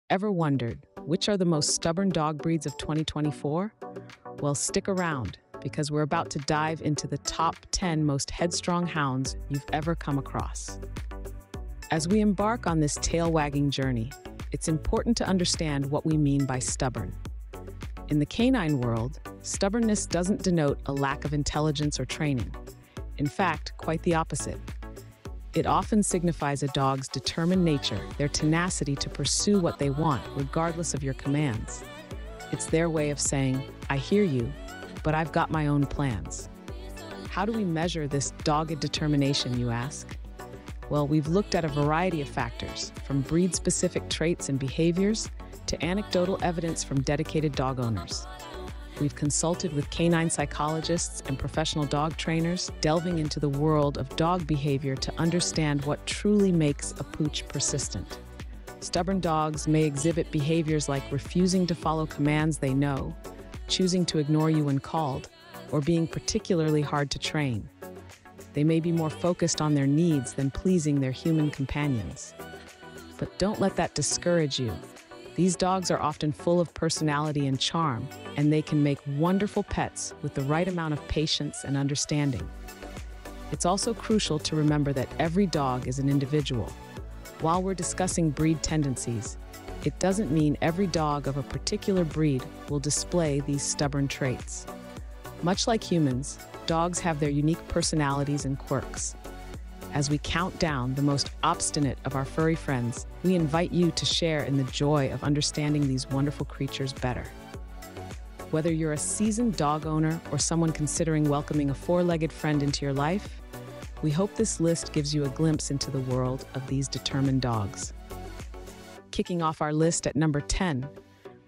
Ever wondered which are the most stubborn dog breeds of 2024? Well, stick around because we're about to dive into the top 10 most headstrong hounds you've ever come across. As we embark on this tail-wagging journey, it's important to understand what we mean by stubborn. In the canine world, stubbornness doesn't denote a lack of intelligence or training. In fact, quite the opposite. It often signifies a dog's determined nature, their tenacity to pursue what they want, regardless of your commands. It's their way of saying, I hear you, but I've got my own plans. How do we measure this dogged determination, you ask? Well, we've looked at a variety of factors, from breed-specific traits and behaviors to anecdotal evidence from dedicated dog owners. We've consulted with canine psychologists and professional dog trainers, delving into the world of dog behavior to understand what truly makes a pooch persistent. Stubborn dogs may exhibit behaviors like refusing to follow commands they know, choosing to ignore you when called, or being particularly hard to train. They may be more focused on their needs than pleasing their human companions. But don't let that discourage you. These dogs are often full of personality and charm, and they can make wonderful pets with the right amount of patience and understanding. It's also crucial to remember that every dog is an individual. While we're discussing breed tendencies, it doesn't mean every dog of a particular breed will display these stubborn traits. Much like humans, dogs have their unique personalities and quirks. As we count down the most obstinate of our furry friends, we invite you to share in the joy of understanding these wonderful creatures better. Whether you're a seasoned dog owner or someone considering welcoming a four-legged friend into your life, we hope this list gives you a glimpse into the world of these determined dogs. Kicking off our list at number 10,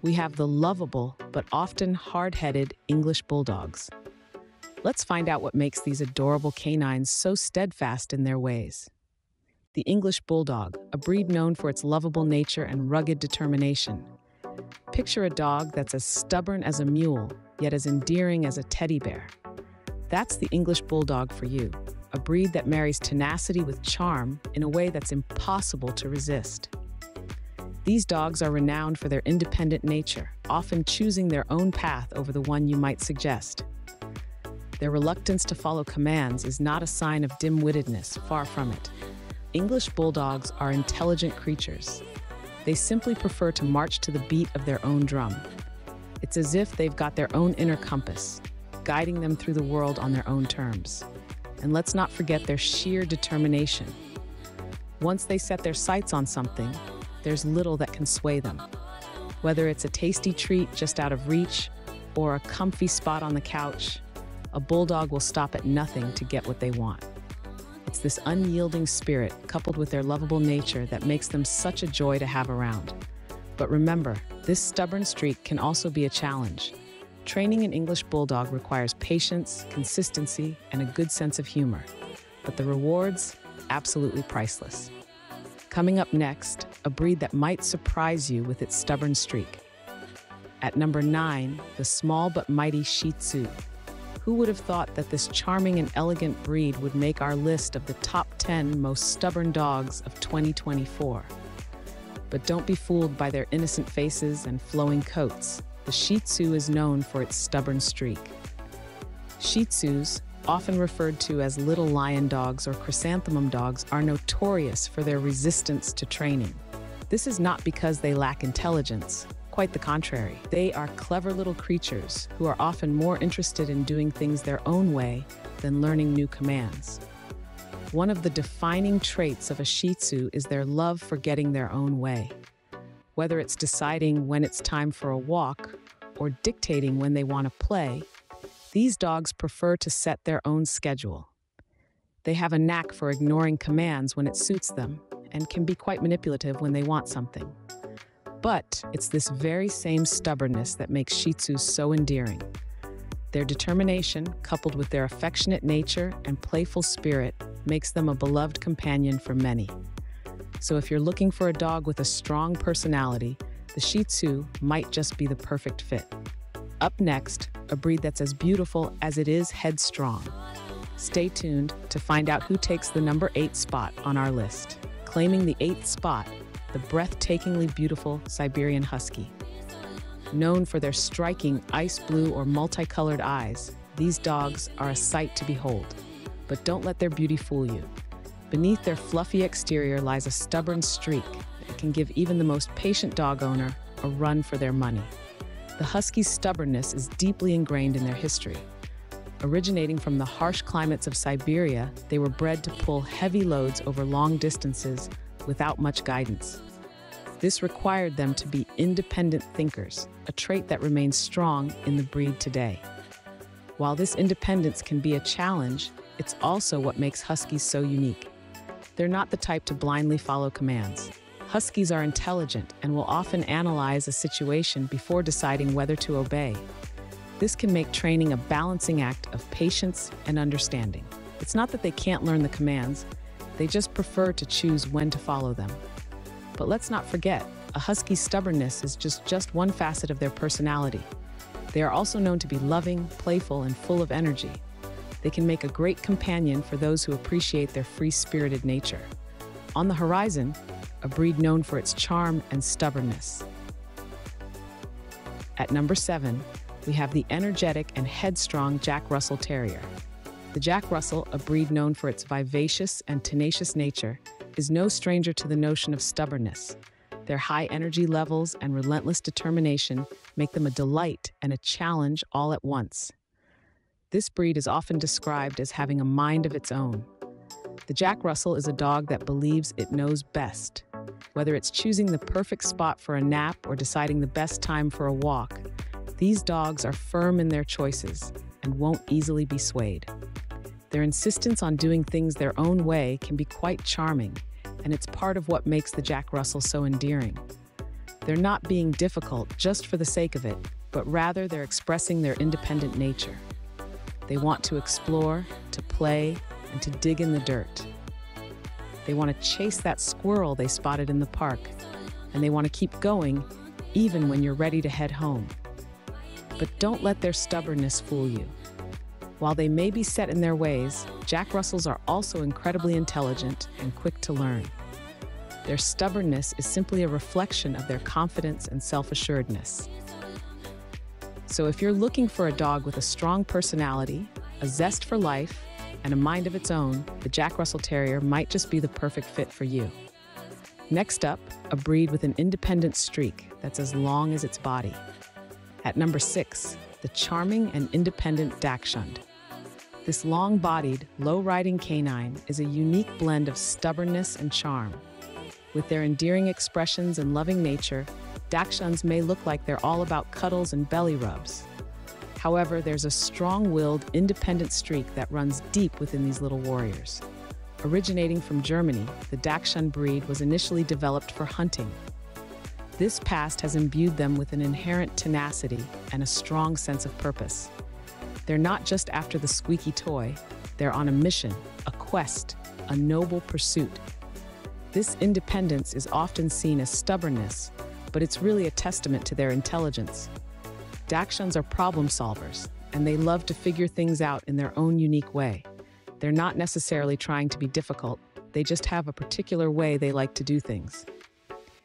we have the lovable but often hard-headed English bulldogs. Let's find out what makes these adorable canines so steadfast in their ways. The English Bulldog, a breed known for its lovable nature and rugged determination. Picture a dog that's as stubborn as a mule, yet as endearing as a teddy bear. That's the English Bulldog for you, a breed that marries tenacity with charm in a way that's impossible to resist. These dogs are renowned for their independent nature, often choosing their own path over the one you might suggest. Their reluctance to follow commands is not a sign of dim-wittedness, far from it. English bulldogs are intelligent creatures. They simply prefer to march to the beat of their own drum. It's as if they've got their own inner compass, guiding them through the world on their own terms. And let's not forget their sheer determination. Once they set their sights on something, there's little that can sway them. Whether it's a tasty treat just out of reach or a comfy spot on the couch, a bulldog will stop at nothing to get what they want. It's this unyielding spirit, coupled with their lovable nature, that makes them such a joy to have around. But remember, this stubborn streak can also be a challenge. Training an English bulldog requires patience, consistency, and a good sense of humor. But the rewards, absolutely priceless. Coming up next, a breed that might surprise you with its stubborn streak. At number 9, the small but mighty Shih Tzu. Who would have thought that this charming and elegant breed would make our list of the top 10 most stubborn dogs of 2024? But don't be fooled by their innocent faces and flowing coats. The Shih Tzu is known for its stubborn streak. Shih Tzus, often referred to as little lion dogs or chrysanthemum dogs, are notorious for their resistance to training. This is not because they lack intelligence. Quite the contrary. They are clever little creatures who are often more interested in doing things their own way than learning new commands. One of the defining traits of a Shih Tzu is their love for getting their own way. Whether it's deciding when it's time for a walk or dictating when they want to play, these dogs prefer to set their own schedule. They have a knack for ignoring commands when it suits them and can be quite manipulative when they want something. But it's this very same stubbornness that makes Shih Tzus so endearing. Their determination, coupled with their affectionate nature and playful spirit, makes them a beloved companion for many. So if you're looking for a dog with a strong personality, the Shih Tzu might just be the perfect fit. Up next, a breed that's as beautiful as it is headstrong. Stay tuned to find out who takes the number 8 spot on our list. Claiming the 8th spot, the breathtakingly beautiful Siberian Husky. Known for their striking ice blue or multicolored eyes, these dogs are a sight to behold. But don't let their beauty fool you. Beneath their fluffy exterior lies a stubborn streak that can give even the most patient dog owner a run for their money. The Husky's stubbornness is deeply ingrained in their history. Originating from the harsh climates of Siberia, they were bred to pull heavy loads over long distances without much guidance. This required them to be independent thinkers, a trait that remains strong in the breed today. While this independence can be a challenge, it's also what makes Huskies so unique. They're not the type to blindly follow commands. Huskies are intelligent and will often analyze a situation before deciding whether to obey. This can make training a balancing act of patience and understanding. It's not that they can't learn the commands, they just prefer to choose when to follow them. But let's not forget, a Husky's stubbornness is just one facet of their personality. They are also known to be loving, playful, and full of energy. They can make a great companion for those who appreciate their free-spirited nature. On the horizon, a breed known for its charm and stubbornness. At number 7, we have the energetic and headstrong Jack Russell Terrier. The Jack Russell, a breed known for its vivacious and tenacious nature, is no stranger to the notion of stubbornness. Their high energy levels and relentless determination make them a delight and a challenge all at once. This breed is often described as having a mind of its own. The Jack Russell is a dog that believes it knows best. Whether it's choosing the perfect spot for a nap or deciding the best time for a walk, these dogs are firm in their choices and won't easily be swayed. Their insistence on doing things their own way can be quite charming, and it's part of what makes the Jack Russell so endearing. They're not being difficult just for the sake of it, but rather they're expressing their independent nature. They want to explore, to play, and to dig in the dirt. They want to chase that squirrel they spotted in the park, and they want to keep going even when you're ready to head home. But don't let their stubbornness fool you. While they may be set in their ways, Jack Russells are also incredibly intelligent and quick to learn. Their stubbornness is simply a reflection of their confidence and self-assuredness. So if you're looking for a dog with a strong personality, a zest for life, and a mind of its own, the Jack Russell Terrier might just be the perfect fit for you. Next up, a breed with an independent streak that's as long as its body. At number 6, the charming and independent Dachshund. This long-bodied, low-riding canine is a unique blend of stubbornness and charm. With their endearing expressions and loving nature, Dachshunds may look like they're all about cuddles and belly rubs. However, there's a strong-willed, independent streak that runs deep within these little warriors. Originating from Germany, the Dachshund breed was initially developed for hunting. This past has imbued them with an inherent tenacity and a strong sense of purpose. They're not just after the squeaky toy, they're on a mission, a quest, a noble pursuit. This independence is often seen as stubbornness, but it's really a testament to their intelligence. Dachshunds are problem solvers, and they love to figure things out in their own unique way. They're not necessarily trying to be difficult, they just have a particular way they like to do things.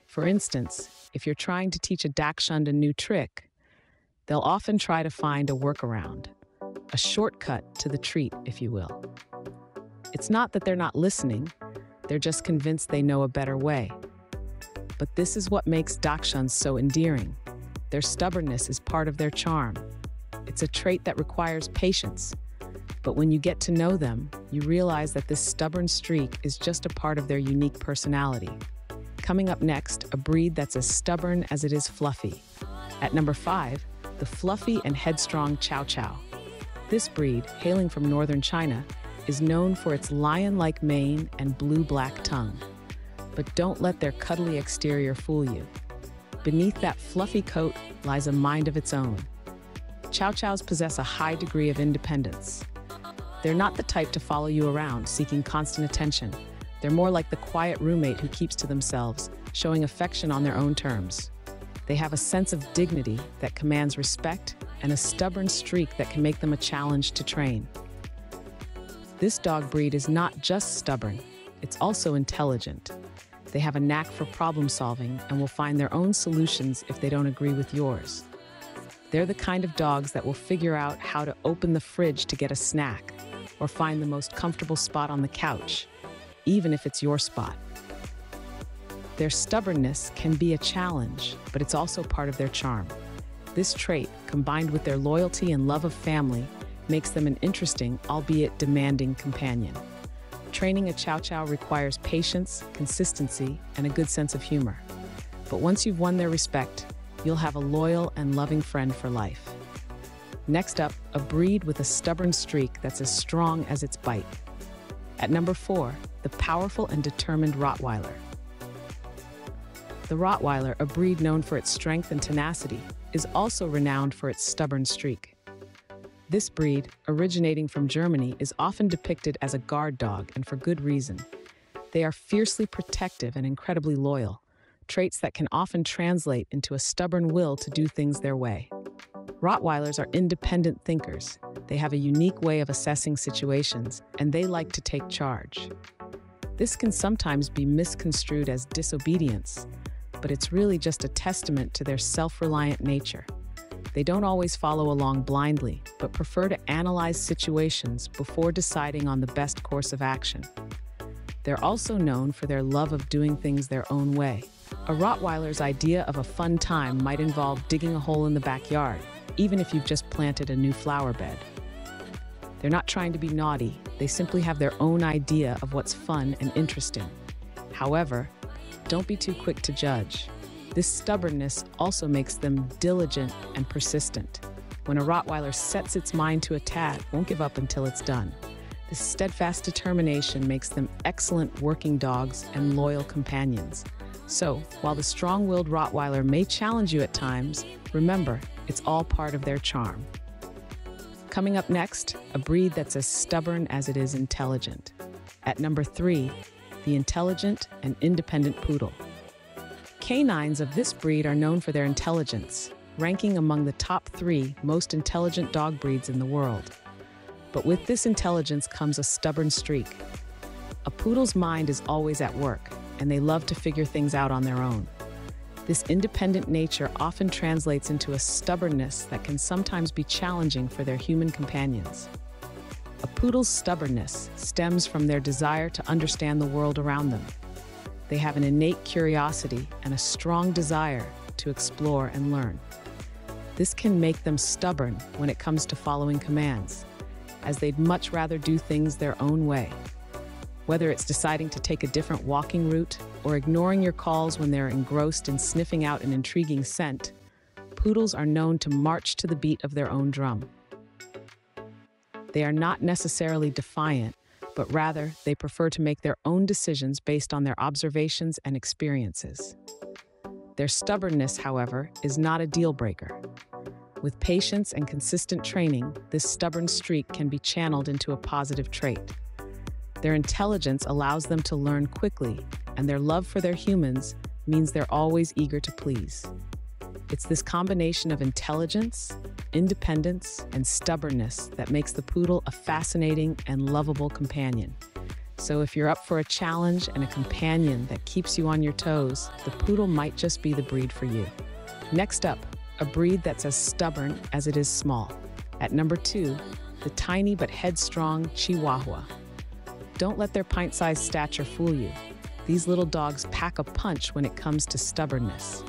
For instance, if you're trying to teach a Dachshund a new trick, they'll often try to find a workaround, a shortcut to the treat, if you will. It's not that they're not listening, they're just convinced they know a better way. But this is what makes Dachshunds so endearing. Their stubbornness is part of their charm. It's a trait that requires patience. But when you get to know them, you realize that this stubborn streak is just a part of their unique personality. Coming up next, a breed that's as stubborn as it is fluffy. At number 5, the fluffy and headstrong Chow Chow. This breed, hailing from northern China, is known for its lion-like mane and blue-black tongue. But don't let their cuddly exterior fool you. Beneath that fluffy coat lies a mind of its own. Chow Chows possess a high degree of independence. They're not the type to follow you around, seeking constant attention. They're more like the quiet roommate who keeps to themselves, showing affection on their own terms. They have a sense of dignity that commands respect and a stubborn streak that can make them a challenge to train. This dog breed is not just stubborn, it's also intelligent. They have a knack for problem solving and will find their own solutions if they don't agree with yours. They're the kind of dogs that will figure out how to open the fridge to get a snack or find the most comfortable spot on the couch, even if it's your spot. Their stubbornness can be a challenge, but it's also part of their charm. This trait, combined with their loyalty and love of family, makes them an interesting, albeit demanding, companion. Training a Chow Chow requires patience, consistency, and a good sense of humor. But once you've won their respect, you'll have a loyal and loving friend for life. Next up, a breed with a stubborn streak that's as strong as its bite. At number 4, the powerful and determined Rottweiler. The Rottweiler, a breed known for its strength and tenacity, is also renowned for its stubborn streak. This breed, originating from Germany, is often depicted as a guard dog, and for good reason. They are fiercely protective and incredibly loyal, traits that can often translate into a stubborn will to do things their way. Rottweilers are independent thinkers. They have a unique way of assessing situations, and they like to take charge. This can sometimes be misconstrued as disobedience, but it's really just a testament to their self-reliant nature. They don't always follow along blindly, but prefer to analyze situations before deciding on the best course of action. They're also known for their love of doing things their own way. A Rottweiler's idea of a fun time might involve digging a hole in the backyard, even if you've just planted a new flower bed. They're not trying to be naughty, they simply have their own idea of what's fun and interesting. However, don't be too quick to judge. This stubbornness also makes them diligent and persistent. When a Rottweiler sets its mind to a task, it won't give up until it's done. This steadfast determination makes them excellent working dogs and loyal companions. So, while the strong-willed Rottweiler may challenge you at times, remember, it's all part of their charm. Coming up next, a breed that's as stubborn as it is intelligent. At number 3, the intelligent and independent poodle. Canines of this breed are known for their intelligence, ranking among the top 3 most intelligent dog breeds in the world. But with this intelligence comes a stubborn streak. A poodle's mind is always at work, and they love to figure things out on their own. This independent nature often translates into a stubbornness that can sometimes be challenging for their human companions. A poodle's stubbornness stems from their desire to understand the world around them. They have an innate curiosity and a strong desire to explore and learn. This can make them stubborn when it comes to following commands, as they'd much rather do things their own way. Whether it's deciding to take a different walking route or ignoring your calls when they're engrossed in sniffing out an intriguing scent, poodles are known to march to the beat of their own drum. They are not necessarily defiant, but rather they prefer to make their own decisions based on their observations and experiences. Their stubbornness, however, is not a deal breaker. With patience and consistent training, this stubborn streak can be channeled into a positive trait. Their intelligence allows them to learn quickly, and their love for their humans means they're always eager to please. It's this combination of intelligence, independence, and stubbornness that makes the poodle a fascinating and lovable companion. So if you're up for a challenge and a companion that keeps you on your toes, the poodle might just be the breed for you. Next up, a breed that's as stubborn as it is small. At number 2, the tiny but headstrong Chihuahua. Don't let their pint-sized stature fool you. These little dogs pack a punch when it comes to stubbornness.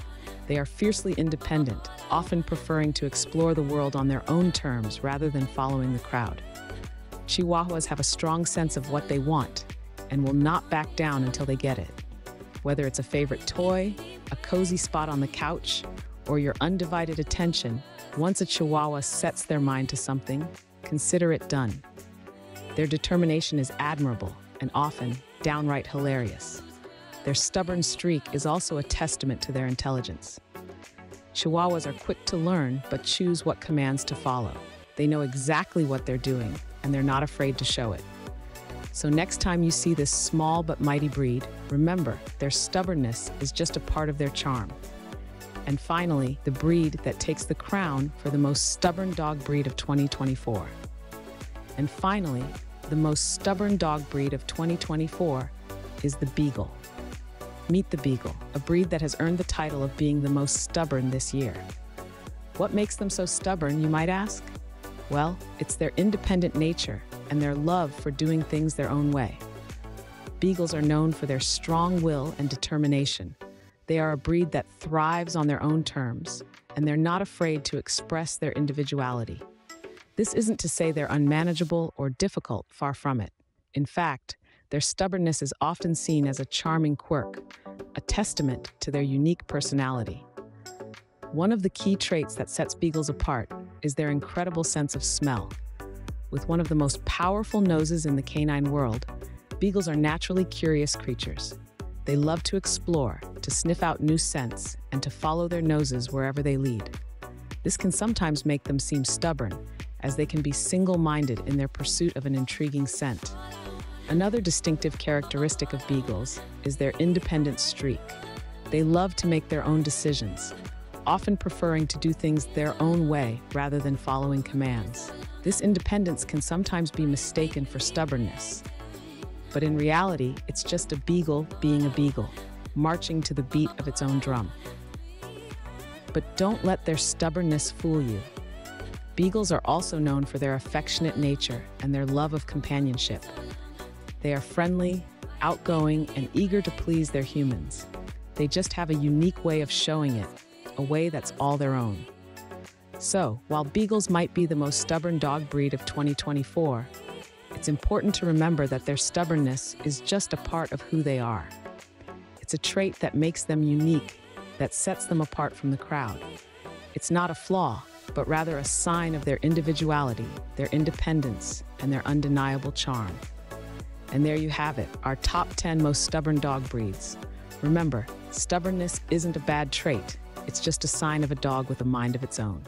They are fiercely independent, often preferring to explore the world on their own terms rather than following the crowd. Chihuahuas have a strong sense of what they want and will not back down until they get it. Whether it's a favorite toy, a cozy spot on the couch, or your undivided attention, once a Chihuahua sets their mind to something, consider it done. Their determination is admirable and often downright hilarious. Their stubborn streak is also a testament to their intelligence. Chihuahuas are quick to learn, but choose what commands to follow. They know exactly what they're doing, and they're not afraid to show it. So next time you see this small but mighty breed, remember, their stubbornness is just a part of their charm. And finally, the breed that takes the crown for the most stubborn dog breed of 2024. And finally, the most stubborn dog breed of 2024 is the Beagle. Meet the Beagle, a breed that has earned the title of being the most stubborn this year. What makes them so stubborn, you might ask? Well, it's their independent nature and their love for doing things their own way. Beagles are known for their strong will and determination. They are a breed that thrives on their own terms, and they're not afraid to express their individuality. This isn't to say they're unmanageable or difficult, far from it. In fact, their stubbornness is often seen as a charming quirk, a testament to their unique personality. One of the key traits that sets Beagles apart is their incredible sense of smell. With one of the most powerful noses in the canine world, Beagles are naturally curious creatures. They love to explore, to sniff out new scents, and to follow their noses wherever they lead. This can sometimes make them seem stubborn, as they can be single-minded in their pursuit of an intriguing scent. Another distinctive characteristic of Beagles is their independent streak. They love to make their own decisions, often preferring to do things their own way rather than following commands. This independence can sometimes be mistaken for stubbornness. But in reality, it's just a beagle being a beagle, marching to the beat of its own drum. But don't let their stubbornness fool you. Beagles are also known for their affectionate nature and their love of companionship. They are friendly, outgoing, and eager to please their humans. They just have a unique way of showing it, a way that's all their own. So, while Beagles might be the most stubborn dog breed of 2024, it's important to remember that their stubbornness is just a part of who they are. It's a trait that makes them unique, that sets them apart from the crowd. It's not a flaw, but rather a sign of their individuality, their independence, and their undeniable charm. And there you have it, our top 10 most stubborn dog breeds. Remember, stubbornness isn't a bad trait. It's just a sign of a dog with a mind of its own.